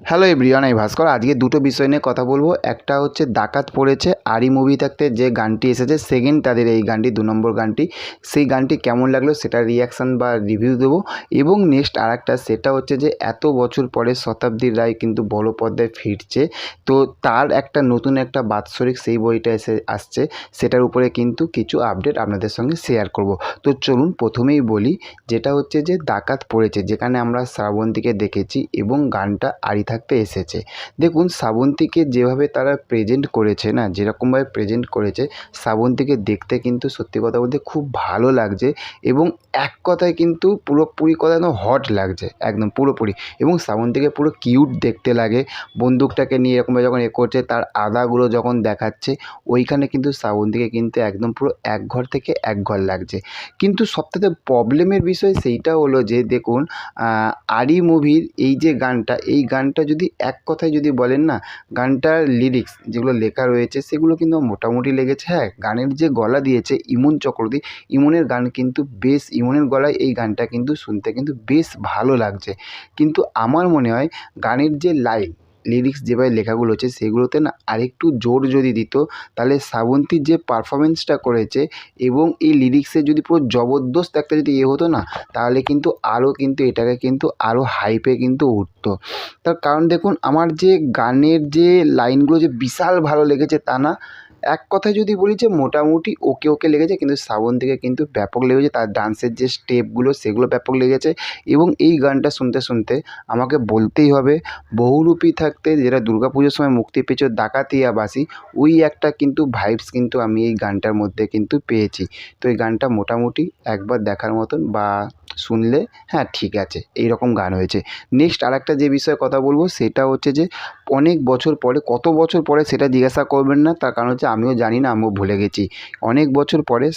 Hello everyone, আমি ভাস্কর। আজকে দুটো বিষয় নিয়ে কথা বলবো। একটা হচ্ছে ডাকাত পড়েছে আরি মুভি থাকতে যে গানটি এসেছে, সেকেন্ড তাদের এই গানটি 2 নম্বর গানটি, সেই গানটি কেমন লাগলো সেটার রিয়াকশান বা রিভিউ দেবো। এবং নেক্সট আরেকটা, সেটা হচ্ছে যে এত বছর পরে শতাব্দী রায় কিন্তু বড় পর্দায় ফিরছে, তো তার একটা নতুন একটা বাৎসরিক সেই বইটা আসছে, সেটার উপরে কিন্তু কিছু আপডেট আপনাদের সঙ্গে শেয়ার করব। তো চলুন প্রথমেই বলি, যেটা হচ্ছে যে ডাকাত পড়েছে, যেখানে আমরা শ্রাবন্তীকে দেখেছি এবং গানটা আরি থাকতে এসেছে। দেখুন শ্রাবন্তীকে যেভাবে তারা প্রেজেন্ট করেছে না, যেরকমভাবে প্রেজেন্ট করেছে, শ্রাবন্তীকে দেখতে কিন্তু সত্যি কথা বলতে খুব ভালো লাগছে। এবং এক কথায় কিন্তু পুরোপুরি কথা একদম হট লাগছে, একদম পুরোপুরি। এবং শ্রাবন্তীকে পুরো কিউট দেখতে লাগে। বন্দুকটাকে নিয়ে এরকমভাবে যখন করছে, তার আদাগুলো যখন দেখাচ্ছে, ওইখানে কিন্তু শ্রাবন্তীকে কিন্তু একদম পুরো এক ঘর থেকে এক ঘর লাগছে। কিন্তু সবথেকে প্রবলেমের বিষয় সেইটা হলো যে দেখুন, আরি মুভির এই যে গানটা, এই গানটা যদি এক কথায় যদি বলেন না, গানটার লিরিক্স যেগুলো লেখা রয়েছে সেগুলো কিন্তু মোটামুটি লেগেছে। হ্যাঁ, গানের যে গলা দিয়েছে ইমন চক্রবর্তী, ইমনের গান কিন্তু বেশ, ইমনের গলায় এই গানটা কিন্তু শুনতে কিন্তু বেশ ভালো লাগছে। কিন্তু আমার মনে হয় গানের যে লিরিক্স যেভাবে লেখাগুলো হচ্ছে সেগুলোতে না আরেকটু জোর যদি দিত, তাহলে শ্রাবন্তীর যে পারফরমেন্সটা করেছে এবং এই লিরিক্সে যদি পুরো জবরদস্ত একটা যদি হতো না, তাহলে কিন্তু আরও কিন্তু এটাকে কিন্তু আরও হাইপে কিন্তু উঠতো। তার কারণ দেখুন, আমার যে গানের যে লাইনগুলো যে বিশাল ভালো লেগেছে তা না, এক কথায় যদি বলি যে মোটামুটি ওকে ওকে লেগেছে। কিন্তু শ্রাবন্তীকে কিন্তু ব্যাপক লেগেছে, তার ডান্সের যে স্টেপগুলো সেগুলো ব্যাপক লেগেছে। এবং এই গানটা শুনতে শুনতে আমাকে বলতেই হবে, বহুরূপী থাকতে যেটা দুর্গাপুজোর সময় মুক্তি পেয়েছিল ডাকাতিয়া বাসি, ওই একটা কিন্তু ভাইবস কিন্তু আমি এই গানটার মধ্যে কিন্তু পেয়েছি। তো এই গানটা মোটামুটি একবার দেখার মতন, বা শুনলে হ্যাঁ ঠিক আছে, এই রকম গান হয়েছে। নেক্সট আরেকটা যে বিষয়ে কথা বলবো সেটা হচ্ছে যে অনেক বছর পরে, কত বছর পরে সেটা জিজ্ঞাসা করবেন না, তার কারণ হচ্ছে আমিও জানি না, আমিও ভুলে গেছি। অনেক বছর পরে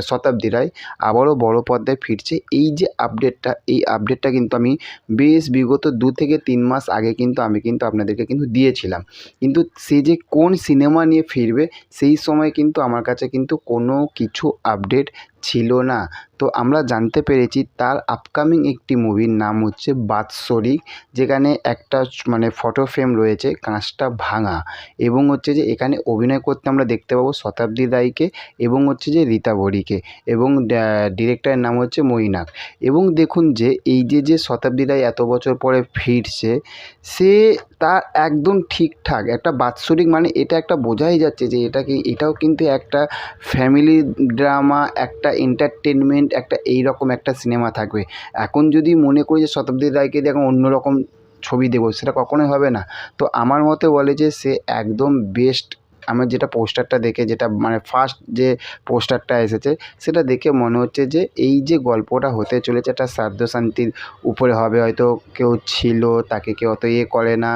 শতাব্দী রায় আবারও বড় পর্দায় ফিরছে। এই যে আপডেটটা, এই আপডেটটা কিন্তু আমি বেশ বিগত 2 থেকে 3 মাস আগে কিন্তু আমি কিন্তু আপনাদেরকে কিন্তু দিয়েছিলাম। কিন্তু সে যে কোন সিনেমা নিয়ে ফিরবে, সেই সময় কিন্তু আমার কাছে কিন্তু কোনো কিছু আপডেট ছিল না। তো আমরা জানতে পেরেছি তার আপকামিং একটি মুভির নাম হচ্ছে বাৎসরিক, যেখানে একটা মানে ফটো ফ্রেম রয়েছে কাঁচটা ভাঙা। এবং হচ্ছে যে এখানে অভিনয় করতে আমরা দেখতে পাবো শতাব্দী রায়কে এবং হচ্ছে যে রীতা বড়িকে, এবং ডিরেক্টরের নাম হচ্ছে মৈনাক। এবং দেখুন যে এই যে শতাব্দী রায় এত বছর পরে ফিরছে, সে তার একদম ঠিকঠাক একটা বাৎসরিক, মানে এটা একটা বোঝাই যাচ্ছে যে এটাও কিন্তু একটা ফ্যামিলি ড্রামা, একটা এন্টারটেনমেন্ট, একটা এই রকম একটা সিনেমা থাকবে। এখন যদি মনে করি যে শতাব্দী রায়কে দিয়ে এখন অন্যরকম ছবি দেবো, সেটা কখনোই হবে না। তো আমার মতে বলে যে সে একদম বেস্ট। আমার যেটা পোস্টারটা দেখে, যেটা মানে ফার্স্ট যে পোস্টারটা এসেছে, সেটা দেখে মনে হচ্ছে যে এই যে গল্পটা হতে চলেছে একটা শ্রাদ্ধ শান্তির উপরে হবে। হয়তো কেউ ছিল, তাকে কেউ অত করে না,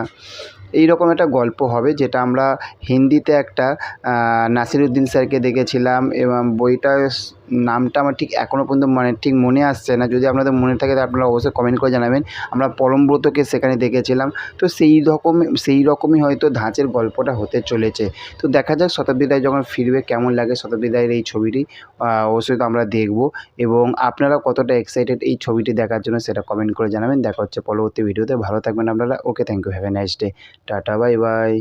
এই রকম একটা গল্প হবে। যেটা আমরা হিন্দিতে একটা নাসিরুদ্দিন স্যারকে দেখেছিলাম, এবং বইটার নামটা আমার ঠিক এখনও পর্যন্ত মানে ঠিক মনে আসছে না। যদি আপনাদের মনে থাকে তাহলে আপনারা অবশ্যই কমেন্ট করে জানাবেন। আমরা পরমব্রতকে সেখানে দেখেছিলাম। তো সেই রকমই হয়তো ধাঁচের গল্পটা হতে চলেছে। তো দেখা যাক শতাব্দী রায় যখন ফিরবে কেমন লাগে শতাব্দী রায়ের এই ছবিটি। অবশ্যই তো আমরা দেখব। এবং আপনারা কতটা এক্সাইটেড এই ছবিটি দেখার জন্য সেটা কমেন্ট করে জানাবেন। দেখা হচ্ছে পরবর্তী ভিডিওতে। ভালো থাকবেন আপনারা। Okay, thank you, have a nice day. Tata, bye by.